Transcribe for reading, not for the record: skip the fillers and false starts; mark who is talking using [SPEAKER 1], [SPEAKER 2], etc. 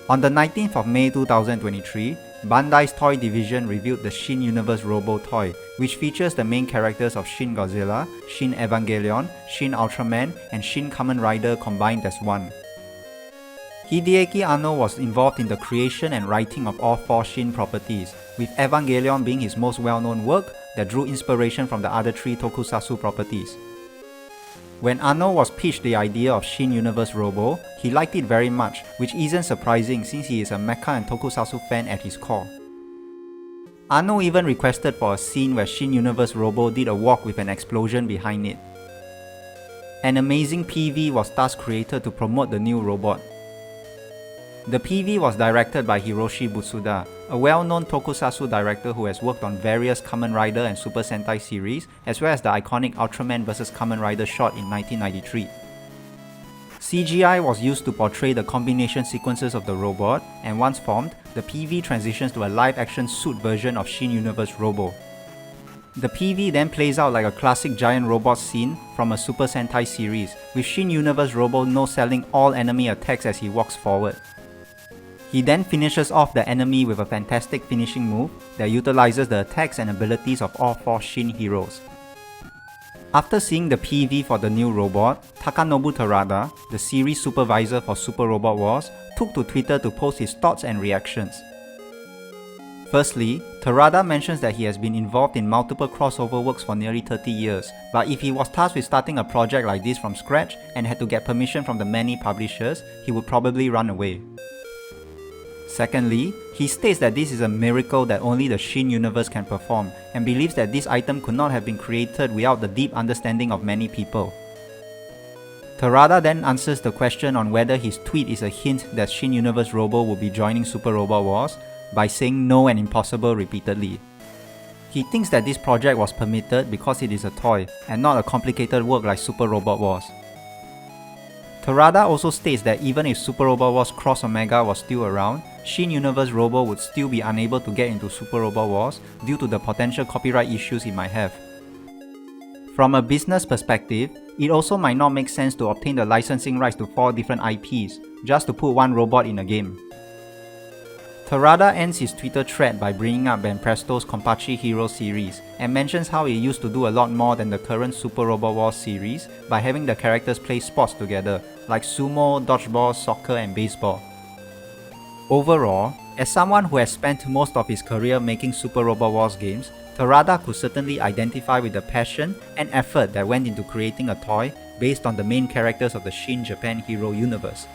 [SPEAKER 1] On the 19th of May 2023, Bandai's toy division revealed the Shin Universe Robo toy, which features the main characters of Shin Godzilla, Shin Evangelion, Shin Ultraman, and Shin Kamen Rider combined as one. Hideaki Anno was involved in the creation and writing of all 4 Shin properties, with Evangelion being his most well-known work that drew inspiration from the other 3 tokusatsu properties. When Anno was pitched the idea of Shin Universe Robo, he liked it very much, which isn't surprising since he is a mecha and tokusatsu fan at his core. Anno even requested for a scene where Shin Universe Robo did a walk with an explosion behind it. An amazing PV was thus created to promote the new robot. The PV was directed by Hiroshi Butsuda, a well-known tokusatsu director who has worked on various Kamen Rider and Super Sentai series, as well as the iconic Ultraman vs Kamen Rider shot in 1993. CGI was used to portray the combination sequences of the robot, and once formed, the PV transitions to a live-action suit version of Shin Universe Robo. The PV then plays out like a classic giant robot scene from a Super Sentai series, with Shin Universe Robo no-selling all enemy attacks as he walks forward. He then finishes off the enemy with a fantastic finishing move that utilizes the attacks and abilities of all 4 Shin heroes. After seeing the PV for the new robot, Takanobu Terada, the series supervisor for Super Robot Wars, took to Twitter to post his thoughts and reactions. Firstly, Terada mentions that he has been involved in multiple crossover works for nearly 30 years, but if he was tasked with starting a project like this from scratch and had to get permission from the many publishers, he would probably run away. Secondly, he states that this is a miracle that only the Shin universe can perform, and believes that this item could not have been created without the deep understanding of many people. Terada then answers the question on whether his tweet is a hint that Shin Universe Robo will be joining Super Robot Wars by saying no and impossible repeatedly. He thinks that this project was permitted because it is a toy, and not a complicated work like Super Robot Wars. Terada also states that even if Super Robot Wars Cross Omega was still around, Shin Universe Robo would still be unable to get into Super Robot Wars due to the potential copyright issues it might have. From a business perspective, it also might not make sense to obtain the licensing rights to 4 different IPs just to put one robot in a game. Terada ends his Twitter thread by bringing up Banpresto's Compati Heroes series and mentions how it used to do a lot more than the current Super Robot Wars series by having the characters play sports together, like sumo, dodgeball, soccer and baseball. Overall, as someone who has spent most of his career making Super Robot Wars games, Terada could certainly identify with the passion and effort that went into creating a toy based on the main characters of the Shin Japan hero universe.